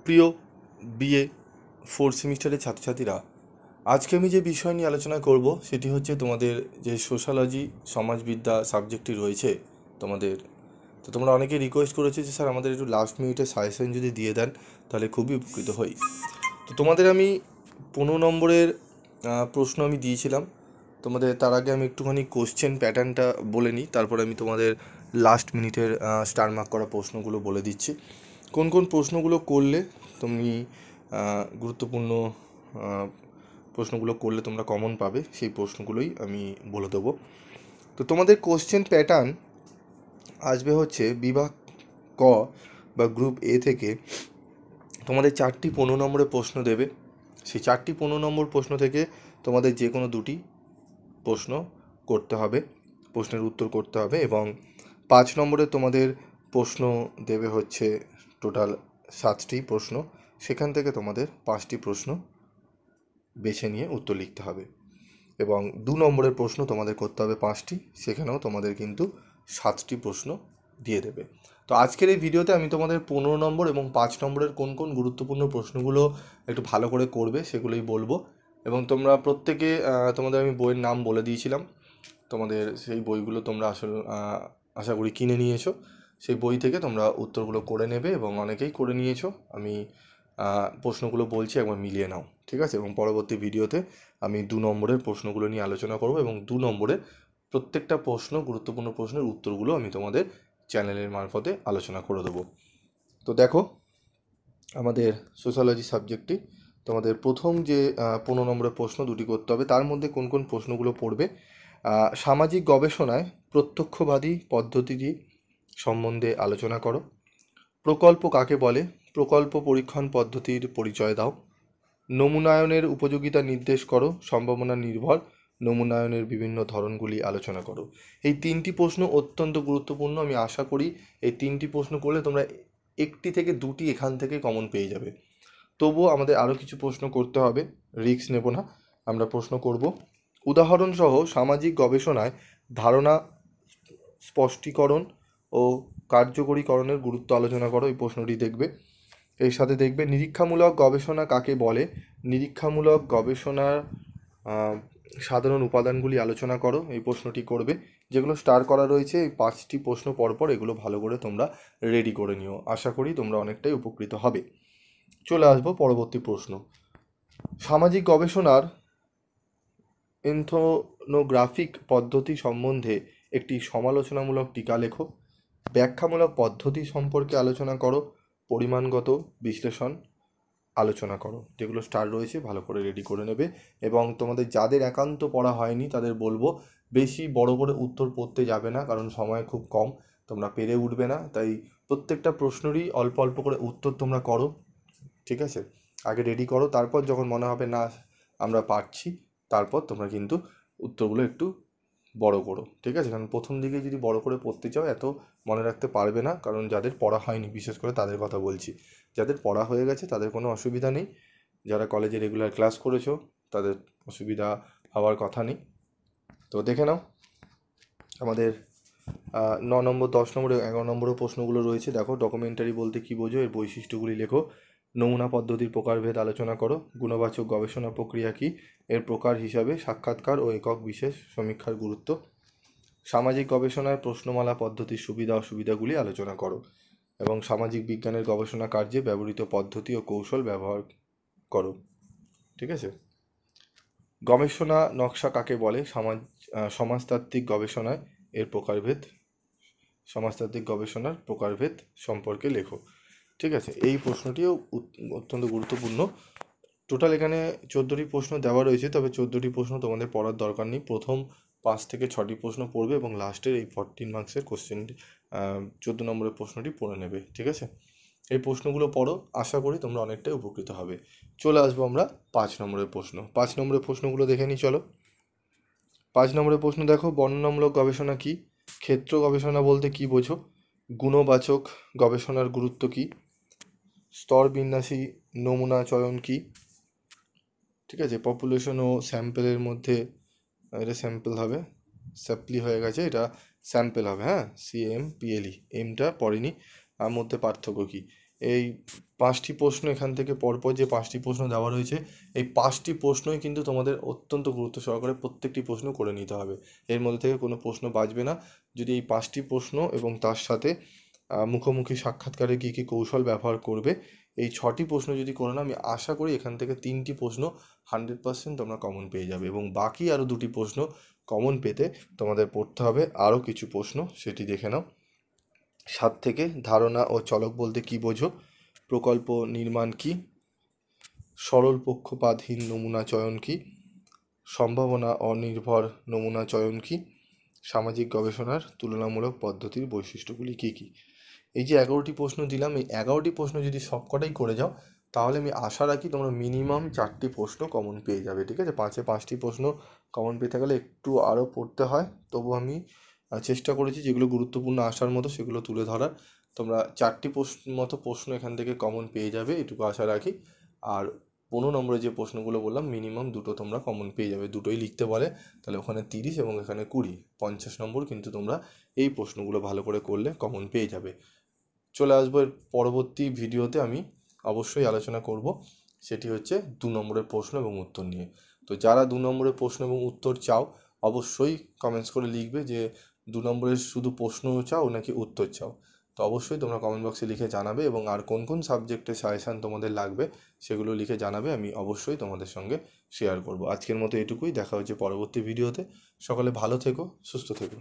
প্রিয় BA fourth সেমিস্টারের ছাত্রছাত্রীরা, আজকে আমি যে বিষয় নিয়ে আলোচনা করব সেটি হচ্ছে তোমাদের যে সোশ্যালজি সমাজবিদ্যা সাবজেক্টটি রয়েছে তোমাদের। তো তোমরা অনেকে রিকোয়েস্ট করেছে যে স্যার আমাদের একটু লাস্ট মিনিটে সাজেশন যদি দিয়ে দেন তাহলে খুবই উপকৃত হই। তো তোমাদের আমি 15 নম্বরের প্রশ্ন আমি দিয়েছিলাম তোমাদের। তার আগে আমি একটুখানি কোশ্চেন প্যাটার্নটা বলে নিই, তারপরে আমি তোমাদের লাস্ট মিনিটের স্টার মার্ক করা প্রশ্নগুলো বলে দিচ্ছি। কোন কোন প্রশ্নগুলো করলে তুমি গুরুত্বপূর্ণ প্রশ্নগুলো করলে তোমরা কমন পাবে সেই প্রশ্নগুলোই আমি বলে দেবো। তো তোমাদের কোশ্চেন প্যাটার্ন আসবে হচ্ছে বিভাগ ক বা গ্রুপ এ থেকে তোমাদের 4টি 15 নম্বরের প্রশ্ন দেবে। সেই 4টি 15 নম্বর প্রশ্ন থেকে তোমাদের যে কোনো 2টি প্রশ্ন করতে হবে, প্রশ্নের উত্তর করতে হবে। এবং 5 নম্বরে তোমাদের প্রশ্ন দেবে হচ্ছে টোটাল 7টি প্রশ্ন, সেখান থেকে তোমাদের 5টি প্রশ্ন বেছে নিয়ে উত্তর লিখতে হবে। এবং 2 নম্বরের প্রশ্ন তোমাদের করতে হবে 5টি, সেখানেও তোমাদের কিন্তু 7টি প্রশ্ন দিয়ে দেবে। তো আজকের এই ভিডিওতে আমি তোমাদের 15 নম্বর এবং 5 নম্বরের কোন কোন গুরুত্বপূর্ণ প্রশ্নগুলো একটু ভালো করে করবে সেগুলোই বলবো। এবং তোমরা প্রত্যেকে তোমাদের আমি বইয়ের নাম বলে দিয়েছিলাম, তোমাদের সেই বইগুলো তোমরা আশা করি কিনে নিয়েছো। সেই বই থেকে তোমরা উত্তরগুলো করে নেবে এবং অনেকেই করে নিয়েছো। আমি প্রশ্নগুলো বলছি, একবার মিলিয়ে নাও, ঠিক আছে? এবং পরবর্তী ভিডিওতে আমি 2 নম্বরের প্রশ্নগুলো নিয়ে আলোচনা করব এবং 2 নম্বরের প্রত্যেকটা প্রশ্ন, গুরুত্বপূর্ণ প্রশ্নের উত্তরগুলো আমি তোমাদের চ্যানেলের মারফতে আলোচনা করে দেবো। তো দেখো, আমাদের সোশ্যালজি সাবজেক্টটি তোমাদের প্রথম যে 15 নম্বরের প্রশ্ন 2টি করতে হবে। তার মধ্যে কোন কোন প্রশ্নগুলো পড়বে? সামাজিক গবেষণায় প্রত্যক্ষবাদী পদ্ধতিটি সম্বন্ধে আলোচনা করো। প্রকল্প কাকে বলে? প্রকল্প পরীক্ষণ পদ্ধতির পরিচয় দাও। নমুনায়নের উপযোগিতা নির্দেশ করো। সম্ভাবনা নির্ভর নমুনায়নের বিভিন্ন ধরনগুলি আলোচনা করো। এই 3টি প্রশ্ন অত্যন্ত গুরুত্বপূর্ণ। আমি আশা করি এই 3টি প্রশ্ন করলে তোমরা 1টি থেকে 2টি এখান থেকে কমন পেয়ে যাবে। তবুও আমাদের আরও কিছু প্রশ্ন করতে হবে, রিস্ক নেব না, আমরা প্রশ্ন করব। উদাহরণসহ সামাজিক গবেষণায় ধারণা স্পষ্টীকরণ ও কার্যকরীকরণের গুরুত্ব আলোচনা করো, এই প্রশ্নটি দেখবে। এর সাথে দেখবে নিরীক্ষামূলক গবেষণা কাকে বলে? নিরীক্ষামূলক গবেষণার সাধারণ উপাদানগুলি আলোচনা করো, এই প্রশ্নটি করবে। যেগুলো স্টার করা রয়েছে এই 5টি প্রশ্ন পরপর, এগুলো ভালো করে তোমরা রেডি করে নিও। আশা করি তোমরা অনেকটাই উপকৃত হবে। চলে আসবো পরবর্তী প্রশ্ন। সামাজিক গবেষণার এথনোগ্রাফিক পদ্ধতি সম্বন্ধে একটি সমালোচনামূলক টিকা লেখো। ব্যাখ্যামূলক পদ্ধতি সম্পর্কে আলোচনা করো। পরিমাণগত বিশ্লেষণ আলোচনা করো। যেগুলো স্টার রয়েছে ভালো করে রেডি করে নেবে। এবং তোমাদের যাদের একান্ত পড়া হয়নি তাদের বলবো বেশি বড় করে উত্তর পড়তে যাবে না, কারণ সময় খুব কম, তোমরা পেরে উঠবে না। তাই প্রত্যেকটা প্রশ্নেরই অল্প অল্প করে উত্তর তোমরা করো, ঠিক আছে? আগে রেডি করো, তারপর যখন মনে হবে না আমরা পারছি, তারপর তোমরা কিন্তু উত্তরগুলো একটু বড় করো, ঠিক আছে? কারণ প্রথম দিকে যদি বড় করে পড়তে চাও এত মনে রাখতে পারবে না, কারণ যাদের পড়া হয়নি, বিশেষ করে তাদের কথা বলছি। যাদের পড়া হয়ে গেছে তাদের কোনো অসুবিধা নেই, যারা কলেজে রেগুলার ক্লাস করেছো তাদের অসুবিধা হওয়ার কথা নেই। তো দেখে নাও আমাদের 9 নম্বর, 10 নম্বর, 11 নম্বরের প্রশ্নগুলো রয়েছে। দেখো, ডকুমেন্টারি বলতে কী বোঝো, এর বৈশিষ্ট্যগুলি লেখো। নমুনা পদ্ধতির প্রকারভেদ আলোচনা করো। গুণবাচক গবেষণা প্রক্রিয়া কী, এর প্রকার হিসাবে সাক্ষাৎকার ও একক বিশেষ সমীক্ষার গুরুত্ব। সামাজিক গবেষণায় প্রশ্নমালা পদ্ধতির সুবিধা অসুবিধাগুলি আলোচনা করো। এবং সামাজিক বিজ্ঞানের গবেষণা কার্যে ব্যবহৃত পদ্ধতি ও কৌশল ব্যবহার করো, ঠিক আছে? গবেষণা নকশা কাকে বলে? সমাজতাত্ত্বিক গবেষণায় এর প্রকারভেদ, সমাজতাত্ত্বিক গবেষণার প্রকারভেদ সম্পর্কে লেখো, ঠিক আছে? এই প্রশ্নটিও অত্যন্ত গুরুত্বপূর্ণ। টোটাল এখানে 14টি প্রশ্ন দেওয়া রয়েছে, তবে 14টি প্রশ্ন তোমাদের পড়ার দরকার নেই। প্রথম 5 থেকে 6টি প্রশ্ন পড়বে এবং লাস্টের এই 14 মার্কসের কোশ্চেনটি 14 নম্বরের প্রশ্নটি পড়ে নেবে, ঠিক আছে? এই প্রশ্নগুলো পড়ো, আশা করি তোমরা অনেকটাই উপকৃত হবে। চলে আসবো আমরা 5 নম্বরের প্রশ্ন। 5 নম্বরের প্রশ্নগুলো দেখে নিই, চলো। 5 নম্বরের প্রশ্ন দেখো, বর্ণনামূলক গবেষণা কী? ক্ষেত্র গবেষণা বলতে কী বোঝো? গুণবাচক গবেষণার গুরুত্ব কী? স্তর বিন্যাসী নমুনা চয়ন কী? ঠিক আছে? পপুলেশন ও স্যাম্পেলের মধ্যে, এটা স্যাম্পেল হবে, স্যাপ্লি হয়ে গেছে, এটা স্যাম্পেল হবে, হ্যাঁ, CMPLE, এমটা পড়িনি। আর মধ্যে পার্থক্য কী? এই 5টি প্রশ্ন এখান থেকে পরপর যে 5টি প্রশ্ন দেওয়া রয়েছে, এই 5টি প্রশ্নই কিন্তু তোমাদের অত্যন্ত গুরুত্ব সহকারে প্রত্যেকটি প্রশ্ন করে নিতে হবে। এর মধ্যে থেকে কোনো প্রশ্ন বাঁচবে না। যদি এই 5টি প্রশ্ন এবং তার সাথে মুখোমুখি সাক্ষাৎকারে কী কী কৌশল ব্যবহার করবে, এই 6টি প্রশ্ন যদি করে না, আমি আশা করি এখান থেকে 3টি প্রশ্ন 100% তোমরা কমন পেয়ে যাবে, এবং বাকি আরও 2টি প্রশ্ন কমন পেতে তোমাদের পড়তে হবে আরও কিছু প্রশ্ন, সেটি দেখে নাও। 7 থেকে ধারণা ও চলক বলতে কী বোঝো, প্রকল্প নির্মাণ কী, সরল পক্ষপাতহীন নমুনা চয়ন কী, সম্ভাবনা অনির্ভর নমুনা চয়ন কী, সামাজিক গবেষণার তুলনামূলক পদ্ধতির বৈশিষ্ট্যগুলি কী কী। এই যে 11টি প্রশ্ন দিলাম, এই 11টি প্রশ্ন যদি সবকটাই করে যাও, তাহলে আমি আশা রাখি তোমরা মিনিমাম 4টি প্রশ্ন কমন পেয়ে যাবে। ঠিক আছে, 5টি প্রশ্ন কমন পেতে গেলে একটু আরও পড়তে হয়, তবু আমি চেষ্টা করেছি যেগুলো গুরুত্বপূর্ণ আসার মতো সেগুলো তুলে ধরার। তোমরা 4টি প্রশ্ন এখান থেকে কমন পেয়ে যাবে, এটুকু আশা রাখি। আর 15 নম্বরে যে প্রশ্নগুলো বললাম, মিনিমাম 2টো তোমরা কমন পেয়ে যাবে। 2টোই লিখতে বলে, তাহলে ওখানে 30 এবং এখানে 20, 50 নম্বর কিন্তু তোমরা এই প্রশ্নগুলো ভালো করে করলে কমন পেয়ে যাবে। চলে আসবো এর পরবর্তী ভিডিওতে, আমি অবশ্যই আলোচনা করব, সেটি হচ্ছে 2 নম্বরের প্রশ্ন এবং উত্তর নিয়ে। তো যারা 2 নম্বরের প্রশ্ন এবং উত্তর চাও, অবশ্যই কমেন্টস করে লিখবে যে 2 নম্বরের শুধু প্রশ্ন চাও নাকি উত্তর চাও। তো অবশ্যই তোমরা কমেন্ট বক্সে লিখে জানাবে, এবং আর কোন কোন সাবজেক্টে সাজেশান তোমাদের লাগবে সেগুলো লিখে জানাবে, আমি অবশ্যই তোমাদের সঙ্গে শেয়ার করব। আজকের মতো এটুকুই, দেখা হচ্ছে পরবর্তী ভিডিওতে। সকলে ভালো থেকো, সুস্থ থেকো।